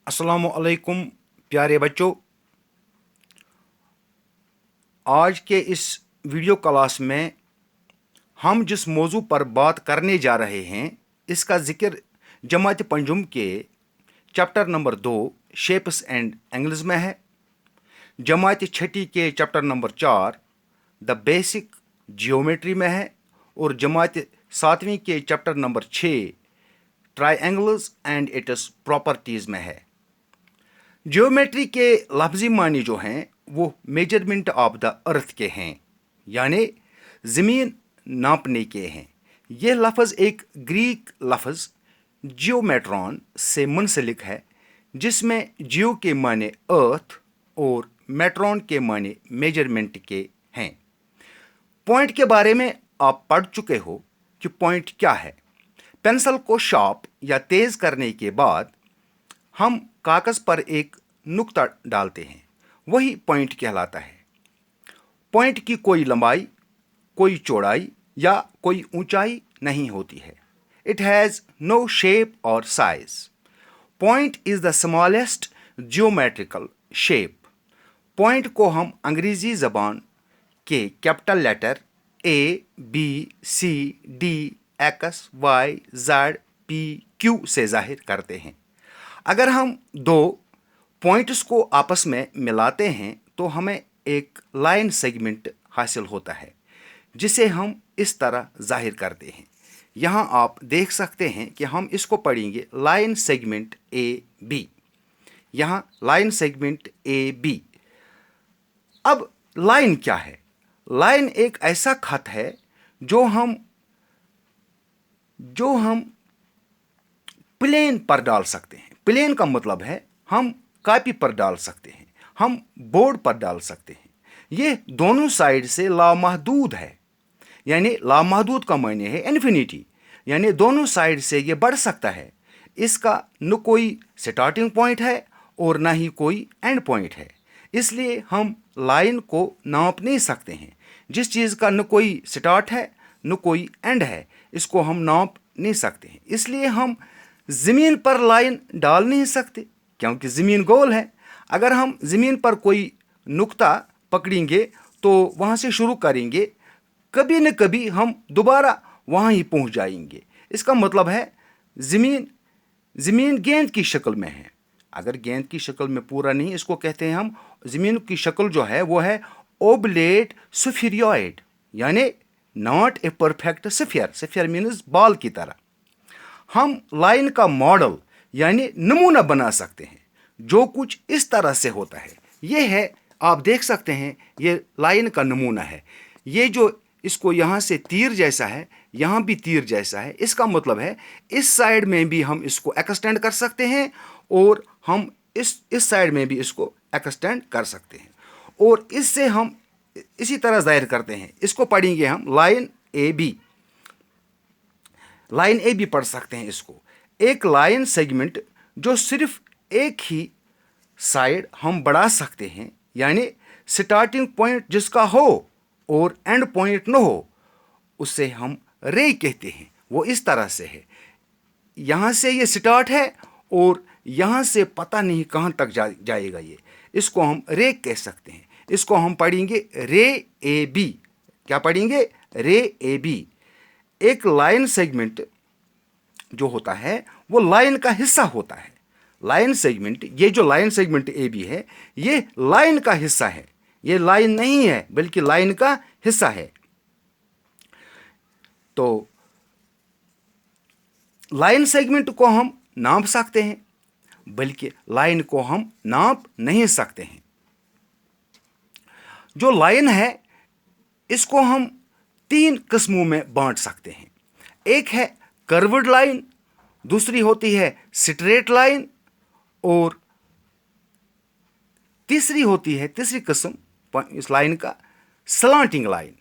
अस्सलामुअलैकुम प्यारे बच्चों। आज के इस वीडियो क्लास में हम जिस मौजू पर बात करने जा रहे हैं इसका जिक्र जमात पंजुम के chapter number 2 shapes and angles में है। जमात छठी के chapter number 4 the basic geometry में है और जमात 7वीं के chapter number 6 triangles and it's properties में है। जियोमेट्री के लफ्ज़ी मानी जो हैं वो मेजरमेंट ऑफ द अर्थ के हैं, यानी ज़मीन नापने के हैं। यह लफ्ज़ एक ग्रीक लफ्ज़ जियोमेट्रॉन से मुंसलिक है, जिसमें जियो के माने अर्थ और मेट्रॉन के माने मेजरमेंट के हैं। पॉइंट के बारे में आप पढ़ चुके हो कि पॉइंट क्या है। पेंसिल को शार्प या तेज़ करने के बाद हम कागज़ पर एक नुक्ता डालते हैं, वही पॉइंट कहलाता है। पॉइंट की कोई लंबाई, कोई चौड़ाई या कोई ऊंचाई नहीं होती है। इट हैज़ नो शेप और size. Point is the smallest geometrical shape. Point को हम अंग्रेज़ी ज़बान के capital letter A, B, C, D, X, Y, Z, P, Q से जाहिर करते हैं। अगर हम दो पॉइंट्स को आपस में मिलाते हैं तो हमें एक लाइन सेगमेंट हासिल होता है, जिसे हम इस तरह जाहिर करते हैं। यहाँ आप देख सकते हैं कि हम इसको पढ़ेंगे लाइन सेगमेंट ए बी। यहाँ लाइन सेगमेंट ए बी। अब लाइन क्या है? लाइन एक ऐसा खत है जो हम प्लेन पर डाल सकते हैं। प्लेन का मतलब है हम कॉपी पर डाल सकते हैं, हम बोर्ड पर डाल सकते हैं। ये दोनों साइड से लामहदूद है, यानी लामहदूद का माने है इन्फिनिटी, यानी दोनों साइड से ये बढ़ सकता है। इसका न कोई स्टार्टिंग पॉइंट है और ना ही कोई एंड पॉइंट है, इसलिए हम लाइन को नाप नहीं सकते हैं। जिस चीज़ का न कोई स्टार्ट है न कोई एंड है, इसको हम नाप नहीं सकते हैं। इसलिए हम ज़मीन पर लाइन डाल नहीं सकते, क्योंकि ज़मीन गोल है। अगर हम ज़मीन पर कोई नुक्ता पकड़ेंगे तो वहाँ से शुरू करेंगे, कभी न कभी हम दोबारा वहाँ ही पहुँच जाएंगे। इसका मतलब है ज़मीन गेंद की शक्ल में है। अगर गेंद की शक्ल में पूरा नहीं, इसको कहते हैं हम ज़मीन की शक्ल जो है वो है ओबलेट स्फीरियॉइड, यानी not a perfect sphere. Sphere means ball की तरह। हम लाइन का मॉडल यानी नमूना बना सकते हैं, जो कुछ इस तरह से होता है। ये है, आप देख सकते हैं, ये लाइन का नमूना है। ये जो इसको यहाँ से तीर जैसा है, यहाँ भी तीर जैसा है। इसका मतलब है इस साइड में भी हम इसको एक्सटेंड कर सकते हैं और हम इस साइड में भी इसको एक्सटेंड कर सकते हैं, और इससे हम इसी तरह जाहिर करते हैं। इसको पढ़ेंगे हम line A B. Line A B पढ़ सकते हैं इसको। एक लाइन सेगमेंट जो सिर्फ एक ही साइड हम बढ़ा सकते हैं, यानी स्टार्टिंग पॉइंट जिसका हो और एंड पॉइंट न हो, उससे हम रे कहते हैं। वो इस तरह से है, यहाँ से ये स्टार्ट है और यहाँ से पता नहीं कहाँ तक जाएगा ये। इसको हम रे कह सकते हैं। इसको हम पढ़ेंगे रे ए बी। क्या पढ़ेंगे? रे ए बी। एक लाइन सेगमेंट जो होता है वो लाइन का हिस्सा होता है। लाइन सेगमेंट, ये जो लाइन सेगमेंट ए बी है, ये लाइन का हिस्सा है। ये लाइन नहीं है बल्कि लाइन का हिस्सा है। तो लाइन सेगमेंट को हम नाप सकते हैं, बल्कि लाइन को हम नाप नहीं सकते हैं। जो लाइन है इसको हम 3 किस्मों में बांट सकते हैं। एक है कर्व्ड लाइन, दूसरी होती है स्ट्रेट लाइन, और तीसरी किस्म इस लाइन का स्लांटिंग लाइन।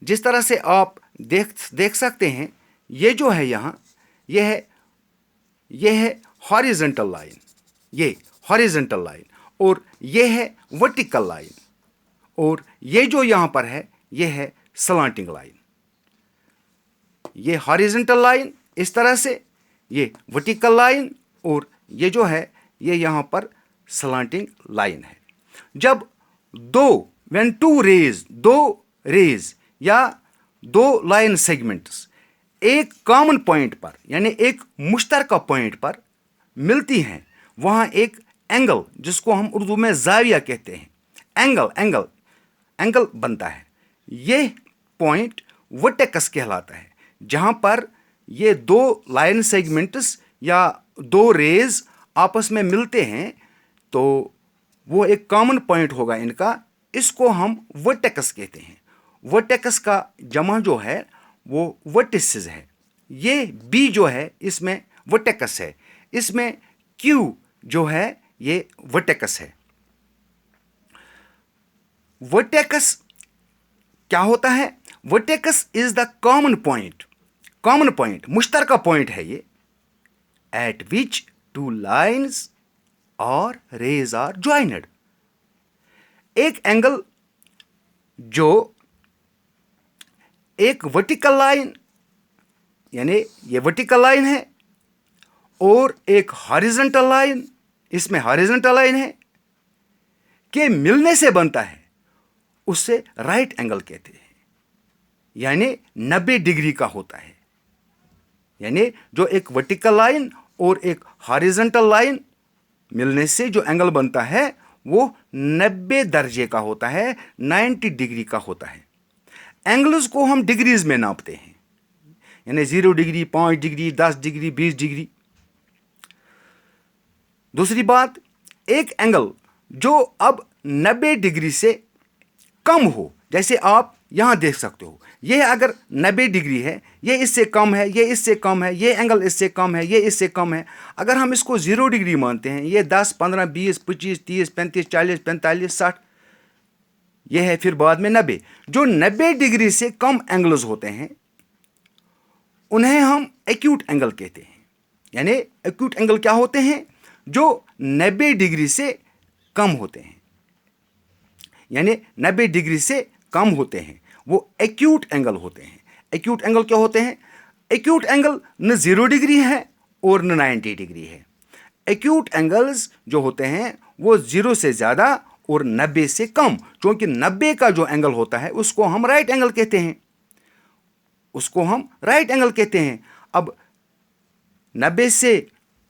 जिस तरह से आप देख सकते हैं, ये जो है यहाँ, ये है हॉरिजॉन्टल लाइन, ये हॉरिजॉन्टल लाइन, और ये है वर्टिकल लाइन, और ये जो यहाँ पर है ये है स्लांटिंग लाइन। ये हॉरिजॉन्टल लाइन इस तरह से, ये वर्टिकल लाइन, और ये जो है ये यहाँ पर स्लांटिंग लाइन है। जब when two rays, दो रेज या दो लाइन सेगमेंट्स एक कॉमन पॉइंट पर यानी एक मुश्तरका पॉइंट पर मिलती हैं, वहाँ एक एंगल, जिसको हम उर्दू में जाविया कहते हैं, एंगल बनता है। ये पॉइंट वर्टेक्स कहलाता है। जहाँ पर ये दो लाइन सेगमेंट्स या दो रेज आपस में मिलते हैं तो वो एक कॉमन पॉइंट होगा इनका, इसको हम वर्टेक्स कहते हैं। वर्टेक्स का जमा जो है वो वर्टिसेस है। ये बी जो है इसमें वर्टेक्स है, इसमें क्यू जो है ये वर्टेक्स है। वर्टेक्स क्या होता है? Vertex is the common point, मुश्तरका पॉइंट है ये, एट विच टू लाइन्स और रेज आर ज्वाइंड। एक एंगल जो एक वर्टिकल लाइन यानी ये वर्टिकल लाइन है और एक हॉरिजॉन्टल लाइन, इसमें हॉरिजॉन्टल लाइन है, के मिलने से बनता है, उससे राइट एंगल कहते हैं। यानी 90 डिग्री का होता है। यानी जो एक वर्टिकल लाइन और एक हॉरिजॉन्टल लाइन मिलने से जो एंगल बनता है वो 90 दर्जे का होता है, 90 डिग्री का होता है। एंगल्स को हम डिग्रीज में नापते हैं, यानी 0 डिग्री, 5 डिग्री, 10 डिग्री, 20 डिग्री। दूसरी बात, एक एंगल जो अब 90 डिग्री से कम हो, जैसे आप यहां देख सकते हो, यह अगर 90 डिग्री है, यह इससे कम है, यह इससे कम है, यह एंगल इससे कम है, यह इससे कम है। अगर हम इसको 0 डिग्री मानते हैं, यह 10, 15, 20, 25, 30, 35, 40, 45, 60, यह है फिर बाद में 90। जो 90 डिग्री से कम एंगल्स होते हैं उन्हें हम एक्यूट एंगल कहते हैं। यानी एक्यूट एंगल क्या होते हैं? जो 90 डिग्री से कम होते हैं, यानी 90 डिग्री से कम होते हैं, वो एक्यूट एंगल होते हैं। एक्यूट एंगल क्या होते हैं? एक्यूट एंगल न 0 डिग्री है और न 90 डिग्री है। एक्यूट एंगल्स जो होते हैं वो 0 से ज़्यादा और 90 से कम, क्योंकि 90 का जो एंगल होता है उसको हम राइट एंगल कहते हैं, उसको हम राइट एंगल कहते हैं। अब 90 से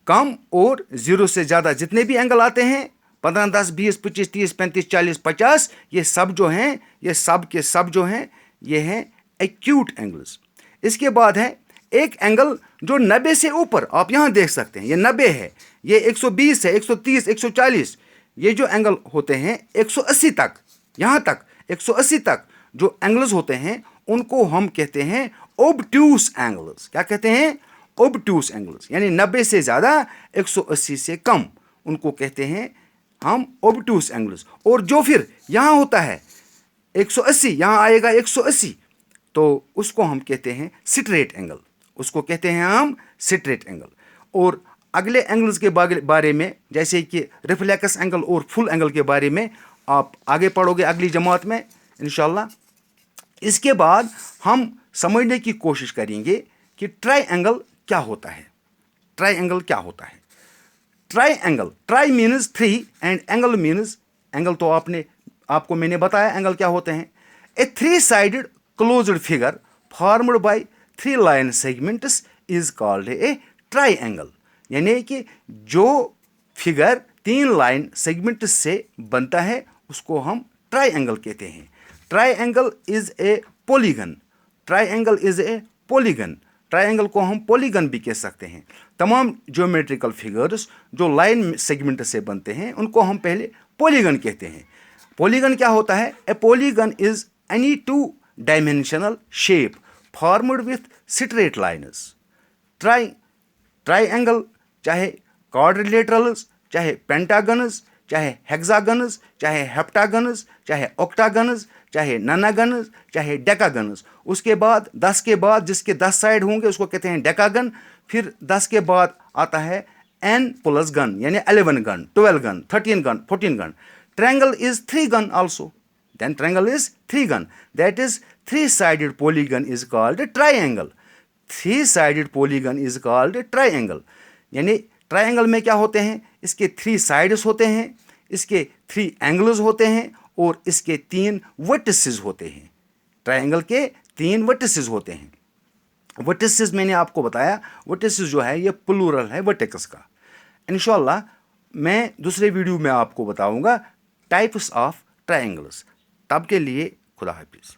कम और 0 से ज़्यादा जितने भी एंगल आते हैं, 15, 10, 20, 25, 30, 35, 40, 50, ये सब जो हैं, ये सब के सब जो हैं, ये हैं एक्यूट एंगल्स। इसके बाद है एक एंगल जो 90 से ऊपर, आप यहाँ देख सकते हैं ये 90 है, ये 120 है, 130, 140, ये जो एंगल होते हैं 180 तक, यहाँ तक 180 तक जो एंगल्स होते हैं उनको हम कहते हैं ओब्ट्यूस एंगल्स। क्या कहते हैं? ओब्ट्यूस एंगल्स। यानी 90 से ज़्यादा, 180 से कम, उनको कहते हैं हम ओब्ट्यूस एंगल्स। और जो फिर यहाँ होता है 180, यहाँ आएगा 180, तो उसको हम कहते हैं स्ट्रेट एंगल, उसको कहते हैं हम स्ट्रेट एंगल। और अगले एंगल्स के बारे में, जैसे कि रिफ्लेक्स एंगल और फुल एंगल के बारे में आप आगे पढ़ोगे अगली जमात में इंशाल्लाह। इसके बाद हम समझने की कोशिश करेंगे कि ट्राई एंगल क्या होता है। ट्राई एंगल क्या होता है? Try angle, try means 3 and angle means, angle तो आपको मैंने बताया एंगल क्या होते हैं। ए 3 sided closed figure formed by 3 line segments is called a try angle. यानी कि जो फिगर 3 लाइन सेगमेंट से बनता है उसको हम ट्राई एंगल कहते हैं। Try angle is a polygon, try angle is a polygon. Try angle को हम पॉलीगन भी कह सकते हैं। तमाम ज्योमेट्रिकल फिगर्स जो लाइन सेगमेंट से बनते हैं उनको हम पहले पॉलीगन कहते हैं। पॉलीगन क्या होता है? ए polygon is any 2 dimensional shape formed with straight lines. Try angle चाहे क्वाड्रिलेटरल्स, चाहे पेंटागन्स, चाहे हेक्सागन्स, चाहे हेप्टागन्स, चाहे ऑक्टागन्स, चाहे नानागन्स, चाहे डेकागन्स, उसके बाद 10 के बाद जिसके 10 साइड होंगे उसको कहते हैं डेकागन। फिर 10 के बाद आता है n प्लस गन, यानी 11 gun, 12 gun, 13 gun, 14 gun. Triangle is 3 gun also. Then triangle is 3 gun. That is 3-sided polygon is called a triangle. 3-sided polygon is called a triangle. यानी ट्रायंगल में क्या होते हैं? اس کے 3 سائڈس ہوتے ہیں، اس کے 3 اینگلز ہوتے ہیں اور اس کے 3 ورٹسز ہوتے ہیں۔ ٹرائنگل کے 3 ورٹسز ہوتے ہیں۔ ورٹسز میں نے آپ کو بتایا، ورٹسز جو ہے یہ پلورل ہے ورٹیکس کا۔ انشاءاللہ میں دوسرے ویڈیو میں آپ کو بتاؤں گا ٹائپس آف ٹرائنگلز۔ تب کے لیے خدا حافظ۔